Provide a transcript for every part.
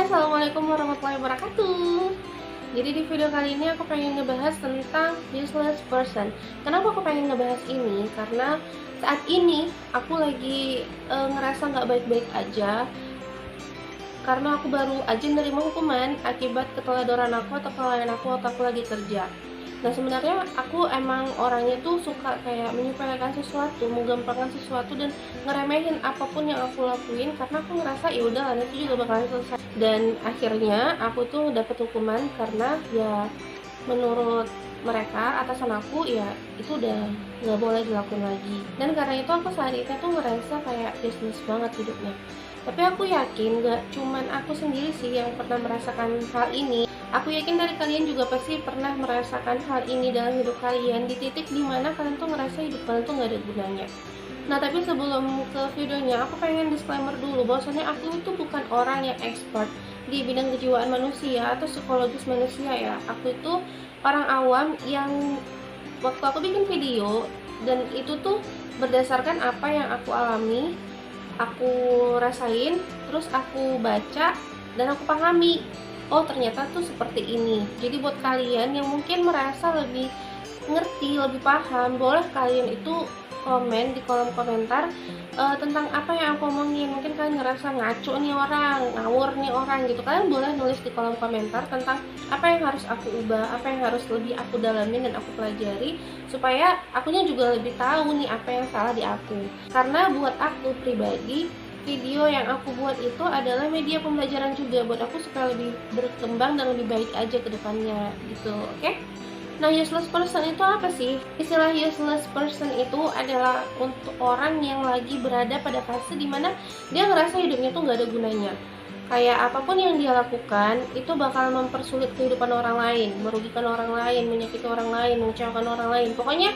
Assalamualaikum warahmatullahi wabarakatuh. Jadi di video kali ini aku pengen ngebahas tentang useless person. Kenapa aku pengen ngebahas ini? Karena saat ini aku lagi ngerasa nggak baik-baik aja. Karena aku baru aja nerima hukuman akibat keteledoran aku atau kelalaian aku waktu aku lagi kerja. Nah sebenarnya aku emang orangnya tuh suka kayak menyepelekan sesuatu, menggampangkan sesuatu dan ngeremehin apapun yang aku lakuin karena aku ngerasa ya udah nanti juga bakalan selesai. Dan akhirnya aku tuh dapat hukuman karena ya menurut mereka atasan aku ya itu udah nggak boleh dilakuin lagi. Dan karena itu aku saat itu tuh ngerasa kayak business banget hidupnya. Tapi aku yakin gak cuman aku sendiri sih yang pernah merasakan hal ini. Aku yakin dari kalian juga pasti pernah merasakan hal ini dalam hidup kalian, di titik dimana kalian tuh ngerasa hidup kalian tuh gak ada gunanya. Nah tapi sebelum ke videonya, aku pengen disclaimer dulu bahwasannya aku itu bukan orang yang expert di bidang kejiwaan manusia atau psikologis manusia ya. Aku itu orang awam yang waktu aku bikin video, dan itu tuh berdasarkan apa yang aku alami, aku rasain, terus aku baca dan aku pahami. Oh ternyata tuh seperti ini. Jadi buat kalian yang mungkin merasa lebih ngerti, lebih paham, boleh kalian itu komen di kolom komentar tentang apa yang aku omongin. Mungkin kalian ngerasa ngaco nih orang, ngawur nih orang gitu. Kalian boleh nulis di kolom komentar tentang apa yang harus aku ubah, apa yang harus lebih aku dalamin dan aku pelajari, supaya akunya juga lebih tahu nih apa yang salah di aku. Karena buat aku pribadi, video yang aku buat itu adalah media pembelajaran juga buat aku supaya lebih berkembang dan lebih baik aja ke depannya gitu, oke? Nah, useless person itu apa sih? Istilah useless person itu adalah untuk orang yang lagi berada pada fase dimana dia ngerasa hidupnya tuh nggak ada gunanya. Kayak apapun yang dia lakukan itu bakal mempersulit kehidupan orang lain, merugikan orang lain, menyakiti orang lain, mengecewakan orang lain. Pokoknya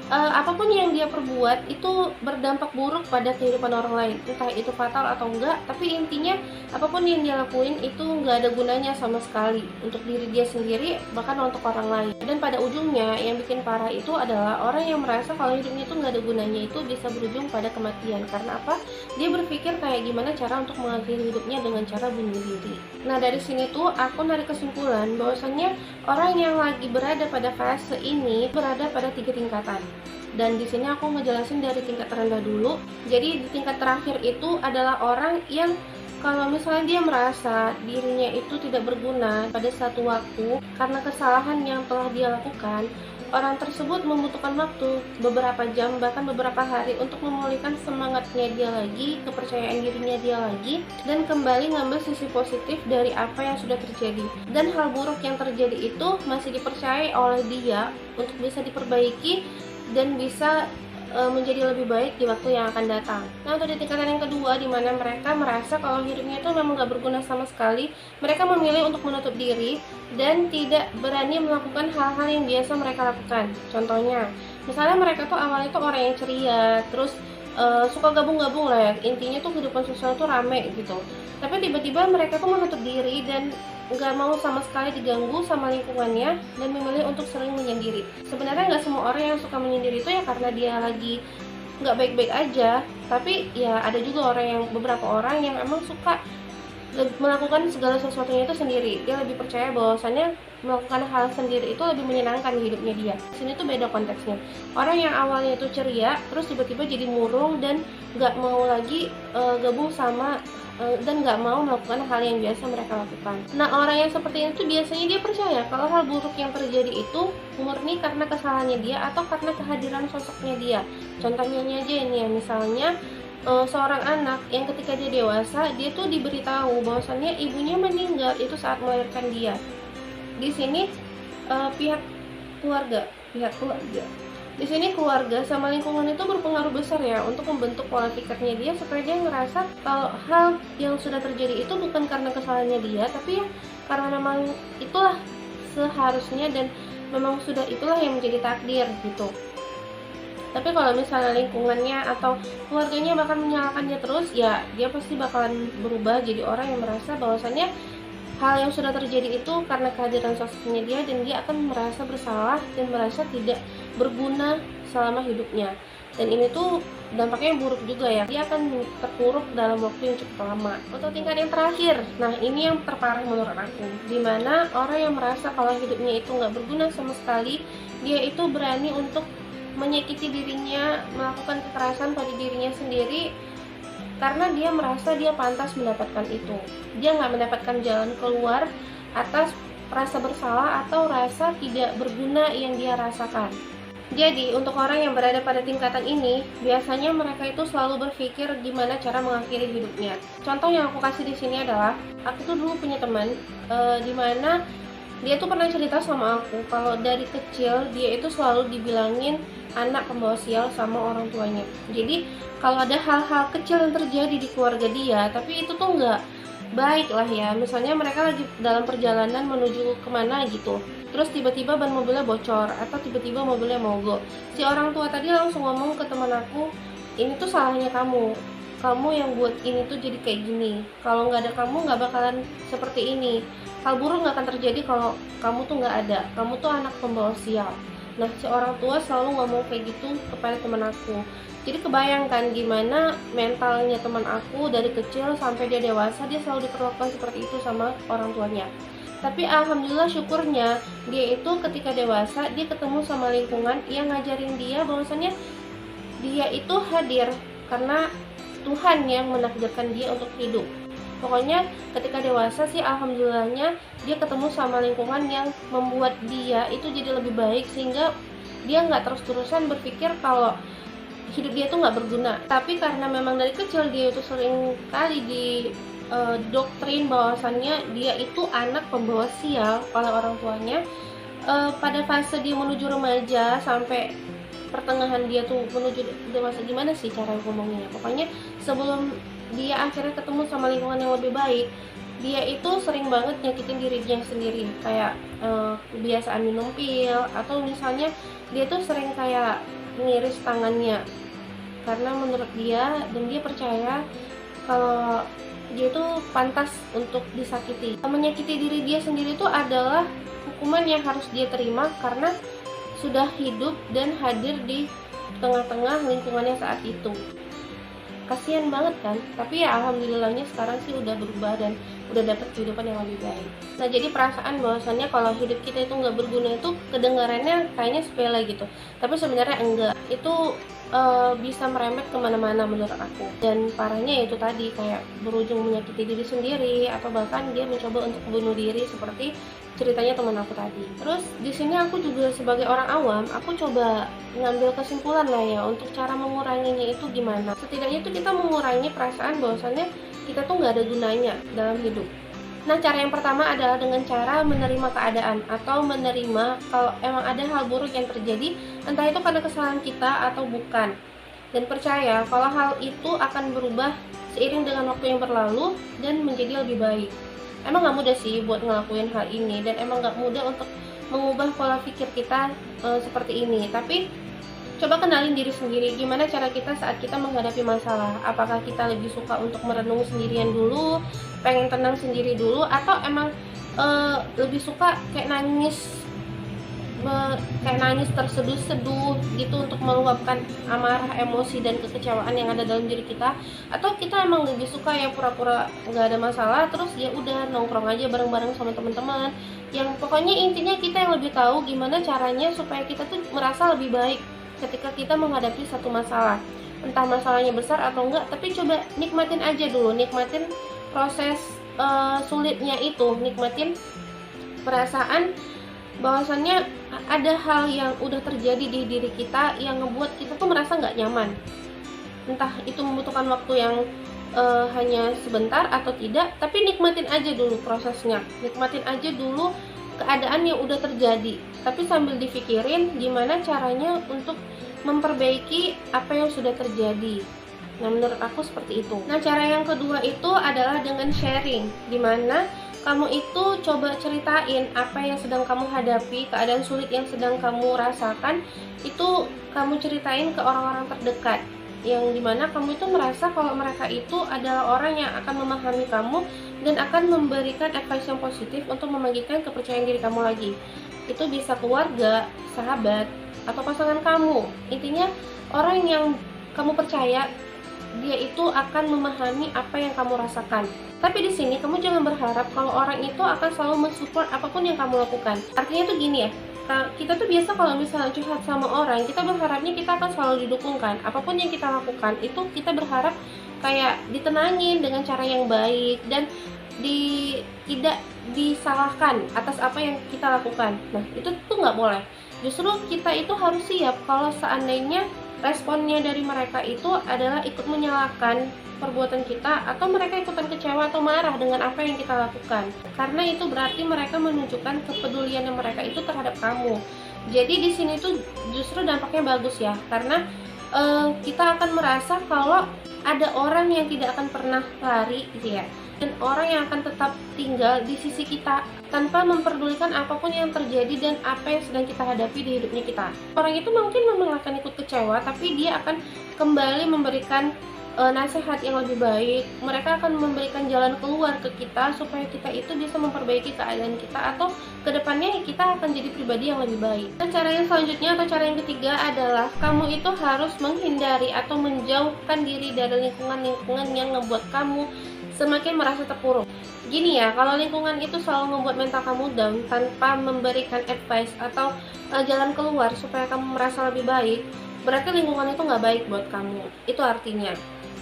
apapun yang dia perbuat itu berdampak buruk pada kehidupan orang lain, entah itu fatal atau enggak, tapi intinya apapun yang dia lakuin itu nggak ada gunanya sama sekali untuk diri dia sendiri, bahkan untuk orang lain. Dan pada ujungnya yang bikin parah itu adalah orang yang merasa kalau hidupnya itu nggak ada gunanya itu bisa berujung pada kematian. Karena apa? Dia berpikir kayak gimana cara untuk mengakhiri hidupnya dengan cara bunuh diri. Nah dari sini tuh aku narik kesimpulan bahwasannya orang yang lagi berada pada fase ini berada pada 3 tingkatan. Dan di sini aku ngejelasin dari tingkat terendah dulu. Jadi di tingkat terakhir itu adalah orang yang kalau misalnya dia merasa dirinya itu tidak berguna pada satu waktu karena kesalahan yang telah dia lakukan, orang tersebut membutuhkan waktu beberapa jam bahkan beberapa hari untuk memulihkan semangatnya dia lagi, kepercayaan dirinya dia lagi, dan kembali ngambil sisi positif dari apa yang sudah terjadi. Dan hal buruk yang terjadi itu masih dipercayai oleh dia untuk bisa diperbaiki dan bisa menjadi lebih baik di waktu yang akan datang. Nah untuk di tingkatan yang kedua, di mana mereka merasa kalau hidupnya itu memang gak berguna sama sekali, mereka memilih untuk menutup diri dan tidak berani melakukan hal-hal yang biasa mereka lakukan. Contohnya, misalnya mereka tuh awalnya tuh orang yang ceria, terus suka gabung-gabung lah ya, intinya tuh kehidupan sosial tuh rame gitu. Tapi tiba-tiba mereka tuh menutup diri dan nggak mau sama sekali diganggu sama lingkungannya dan memilih untuk sering menyendiri. Sebenarnya nggak semua orang yang suka menyendiri itu ya karena dia lagi nggak baik-baik aja, tapi ya ada juga beberapa orang yang emang suka melakukan segala sesuatunya itu sendiri. Dia lebih percaya bahwasannya melakukan hal sendiri itu lebih menyenangkan di hidupnya dia. Di sini tuh beda konteksnya. Orang yang awalnya itu ceria, terus tiba-tiba jadi murung dan nggak mau lagi gabung sama dan nggak mau melakukan hal yang biasa mereka lakukan. Nah orang yang seperti itu biasanya dia percaya kalau hal buruk yang terjadi itu murni karena kesalahannya dia atau karena kehadiran sosoknya dia. Contohnya aja ini ya, misalnya seorang anak yang ketika dia dewasa, dia tuh diberitahu bahwasannya ibunya meninggal itu saat melahirkan dia. Di sini pihak keluarga. Di sini keluarga sama lingkungan itu berpengaruh besar ya untuk membentuk pola pikirnya dia supaya dia ngerasa kalau hal yang sudah terjadi itu bukan karena kesalahannya dia, tapi ya karena memang itulah seharusnya dan memang sudah itulah yang menjadi takdir gitu. Tapi kalau misalnya lingkungannya atau keluarganya bakal menyalahkannya terus, ya dia pasti bakalan berubah jadi orang yang merasa bahwasannya hal yang sudah terjadi itu karena kehadiran sosoknya dia, dan dia akan merasa bersalah dan merasa tidak berguna selama hidupnya. Dan ini tuh dampaknya buruk juga ya, dia akan terpuruk dalam waktu yang cukup lama. Untuk tingkat yang terakhir, nah ini yang terparah menurut aku, dimana orang yang merasa kalau hidupnya itu nggak berguna sama sekali, dia itu berani untuk menyakiti dirinya, melakukan kekerasan pada dirinya sendiri karena dia merasa dia pantas mendapatkan itu. Dia nggak mendapatkan jalan keluar atas rasa bersalah atau rasa tidak berguna yang dia rasakan. Jadi, untuk orang yang berada pada tingkatan ini, biasanya mereka itu selalu berpikir gimana cara mengakhiri hidupnya. Contoh yang aku kasih di sini adalah, aku tuh dulu punya teman, dimana dia tuh pernah cerita sama aku kalau dari kecil dia itu selalu dibilangin anak pembawa sial sama orang tuanya. Jadi, kalau ada hal-hal kecil yang terjadi di keluarga dia, tapi itu tuh nggak baik lah ya. Misalnya mereka lagi dalam perjalanan menuju kemana gitu, terus tiba-tiba ban mobilnya bocor atau tiba-tiba mobilnya mogok. Si orang tua tadi langsung ngomong ke teman aku, ini tuh salahnya kamu yang buat ini tuh jadi kayak gini. Kalau nggak ada kamu nggak bakalan seperti ini. Hal buruk nggak akan terjadi kalau kamu tuh nggak ada. Kamu tuh anak pembawa sial. Nah, si orang tua selalu ngomong kayak gitu kepada teman aku. Jadi kebayangkan gimana mentalnya teman aku dari kecil sampai dia dewasa, dia selalu diperlakukan seperti itu sama orang tuanya. Tapi alhamdulillah syukurnya dia itu ketika dewasa dia ketemu sama lingkungan yang ngajarin dia bahwasannya dia itu hadir karena Tuhan yang menakdirkan dia untuk hidup. Pokoknya ketika dewasa sih alhamdulillahnya dia ketemu sama lingkungan yang membuat dia itu jadi lebih baik, sehingga dia nggak terus-terusan berpikir kalau hidup dia tuh nggak berguna. Tapi karena memang dari kecil dia itu sering kali di doktrin bahwasannya dia itu anak pembawa sial oleh orang tuanya, pada fase dia menuju remaja sampai pertengahan dia tuh menuju dewasa, gimana sih cara ngomongnya, pokoknya sebelum dia akhirnya ketemu sama lingkungan yang lebih baik, dia itu sering banget nyakitin dirinya sendiri, kayak kebiasaan minum pil, atau misalnya dia tuh sering kayak ngiris tangannya karena menurut dia dan dia percaya kalau dia tuh pantas untuk disakiti. Menyakiti diri dia sendiri itu adalah hukuman yang harus dia terima karena sudah hidup dan hadir di tengah-tengah lingkungannya saat itu. Kasian banget kan, tapi ya alhamdulillahnya sekarang sih udah berubah dan udah dapet kehidupan yang lebih baik. Nah, jadi perasaan bahwasannya kalau hidup kita itu nggak berguna itu kedengarannya kayaknya sepele gitu, tapi sebenarnya enggak. Itu bisa merembet kemana-mana menurut aku. Dan parahnya itu tadi kayak berujung menyakiti diri sendiri atau bahkan dia mencoba untuk bunuh diri seperti ceritanya teman aku tadi. Terus di sini aku juga sebagai orang awam, aku coba ngambil kesimpulan lah ya untuk cara menguranginya itu gimana. Setidaknya itu kita mengurangi perasaan bahwasannya kita tuh nggak ada gunanya dalam hidup. Nah, cara yang pertama adalah dengan cara menerima keadaan atau menerima kalau emang ada hal buruk yang terjadi, entah itu karena kesalahan kita atau bukan. Dan percaya kalau hal itu akan berubah seiring dengan waktu yang berlalu dan menjadi lebih baik. Emang gak mudah sih buat ngelakuin hal ini, dan emang gak mudah untuk mengubah pola pikir kita seperti ini. Tapi coba kenalin diri sendiri, gimana cara kita saat kita menghadapi masalah. Apakah kita lebih suka untuk merenung sendirian dulu, pengen tenang sendiri dulu, atau emang lebih suka kayak nangis terseduh-seduh gitu untuk meluapkan amarah, emosi, dan kekecewaan yang ada dalam diri kita. Atau kita emang lebih suka ya pura-pura nggak ada masalah, terus ya udah nongkrong aja bareng-bareng sama teman-teman. Yang pokoknya intinya kita yang lebih tahu gimana caranya supaya kita tuh merasa lebih baik ketika kita menghadapi satu masalah, entah masalahnya besar atau enggak. Tapi coba nikmatin aja dulu, nikmatin proses sulitnya itu, nikmatin perasaan bahwasannya ada hal yang udah terjadi di diri kita yang ngebuat kita tuh merasa nggak nyaman, entah itu membutuhkan waktu yang hanya sebentar atau tidak. Tapi nikmatin aja dulu prosesnya, nikmatin aja dulu keadaan yang udah terjadi, tapi sambil dipikirin gimana caranya untuk memperbaiki apa yang sudah terjadi. Nah, menurut aku seperti itu. Nah, cara yang kedua itu adalah dengan sharing, dimana kamu itu coba ceritain apa yang sedang kamu hadapi, keadaan sulit yang sedang kamu rasakan, itu kamu ceritain ke orang-orang terdekat. yang dimana kamu itu merasa kalau mereka itu adalah orang yang akan memahami kamu dan akan memberikan advice yang positif untuk membangkitkan kepercayaan diri kamu lagi. Itu bisa keluarga, sahabat, atau pasangan kamu. Intinya orang yang kamu percaya dia itu akan memahami apa yang kamu rasakan. Tapi di sini kamu jangan berharap kalau orang itu akan selalu mensupport apapun yang kamu lakukan. Artinya tuh gini ya, kita tuh biasa kalau misalnya curhat sama orang, kita berharapnya kita akan selalu didukungkan. Apapun yang kita lakukan itu kita berharap kayak ditenangin dengan cara yang baik dan tidak disalahkan atas apa yang kita lakukan. Nah, itu tuh nggak boleh. Justru kita itu harus siap kalau seandainya responnya dari mereka itu adalah ikut menyalahkan perbuatan kita, atau mereka ikutan kecewa atau marah dengan apa yang kita lakukan, karena itu berarti mereka menunjukkan kepedulian yang mereka itu terhadap kamu. Jadi di sini tuh justru dampaknya bagus ya, karena kita akan merasa kalau ada orang yang tidak akan pernah lari gitu ya, dan orang yang akan tetap tinggal di sisi kita tanpa memperdulikan apapun yang terjadi dan apa yang sedang kita hadapi di hidupnya kita. Orang itu mungkin memang akan ikut kecewa, tapi dia akan kembali memberikan nasihat yang lebih baik. Mereka akan memberikan jalan keluar ke kita supaya kita itu bisa memperbaiki keadaan kita, atau kedepannya kita akan jadi pribadi yang lebih baik. Dan cara yang selanjutnya atau cara yang ketiga adalah kamu itu harus menghindari atau menjauhkan diri dari lingkungan-lingkungan yang membuat kamu semakin merasa terpuruk. Gini ya, kalau lingkungan itu selalu membuat mental kamu down tanpa memberikan advice atau jalan keluar supaya kamu merasa lebih baik, berarti lingkungan itu nggak baik buat kamu. Itu artinya.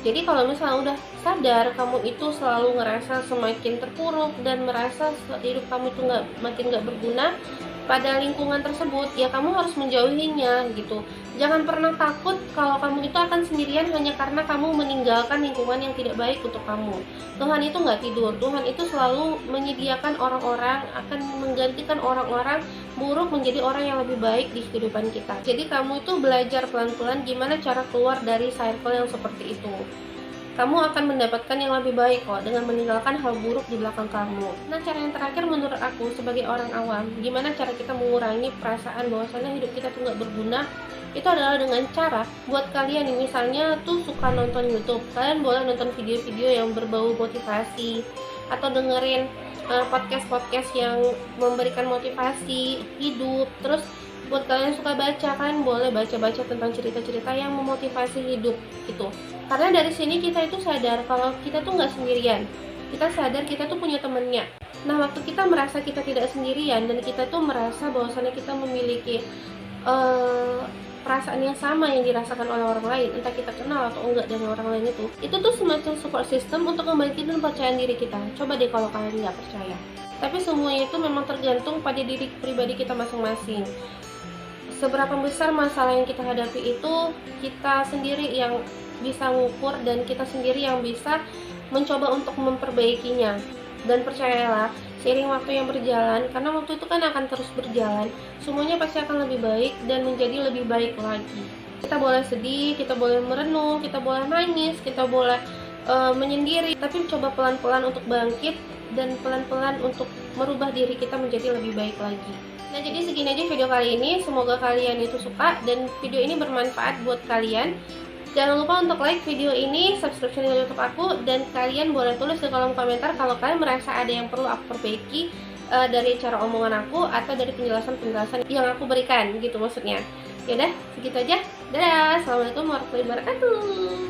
Jadi kalau misalnya udah sadar kamu itu selalu ngerasa semakin terpuruk dan merasa hidup kamu itu makin nggak berguna pada lingkungan tersebut, ya kamu harus menjauhinya gitu. Jangan pernah takut kalau kamu itu akan sendirian hanya karena kamu meninggalkan lingkungan yang tidak baik untuk kamu. Tuhan itu nggak tidur. Tuhan itu selalu menyediakan orang-orang, akan menggantikan orang-orang buruk menjadi orang yang lebih baik di kehidupan kita. Jadi kamu itu belajar pelan-pelan gimana cara keluar dari circle yang seperti itu. Kamu akan mendapatkan yang lebih baik kok dengan meninggalkan hal buruk di belakang kamu. Nah, cara yang terakhir menurut aku sebagai orang awam, gimana cara kita mengurangi perasaan bahwasannya hidup kita tuh nggak berguna, itu adalah dengan cara buat kalian yang misalnya tuh suka nonton YouTube, kalian boleh nonton video-video yang berbau motivasi atau dengerin podcast-podcast yang memberikan motivasi hidup. Terus buat kalian yang suka baca, kalian boleh baca-baca tentang cerita-cerita yang memotivasi hidup gitu. Karena dari sini kita itu sadar kalau kita tuh nggak sendirian. Kita sadar kita tuh punya temennya. Nah, waktu kita merasa kita tidak sendirian dan kita tuh merasa bahwasannya kita memiliki perasaan yang sama yang dirasakan oleh orang lain, entah kita kenal atau enggak dengan orang lain itu tuh semacam support system untuk membangkitkan kepercayaan diri kita. Coba deh kalau kalian nggak percaya. Tapi semuanya itu memang tergantung pada diri pribadi kita masing-masing. Seberapa besar masalah yang kita hadapi itu kita sendiri yang bisa ngukur dan kita sendiri yang bisa mencoba untuk memperbaikinya. Dan percayalah, seiring waktu yang berjalan, karena waktu itu kan akan terus berjalan, semuanya pasti akan lebih baik dan menjadi lebih baik lagi. Kita boleh sedih, kita boleh merenung, kita boleh nangis, kita boleh menyendiri, tapi coba pelan-pelan untuk bangkit dan pelan-pelan untuk merubah diri kita menjadi lebih baik lagi. Nah, jadi segini aja video kali ini. Semoga kalian itu suka dan video ini bermanfaat buat kalian. Jangan lupa untuk like video ini, subscribe channel YouTube aku, dan kalian boleh tulis di kolom komentar kalau kalian merasa ada yang perlu aku perbaiki dari cara omongan aku atau dari penjelasan-penjelasan yang aku berikan gitu maksudnya. Yaudah, segitu aja. Dadah, assalamualaikum warahmatullahi wabarakatuh.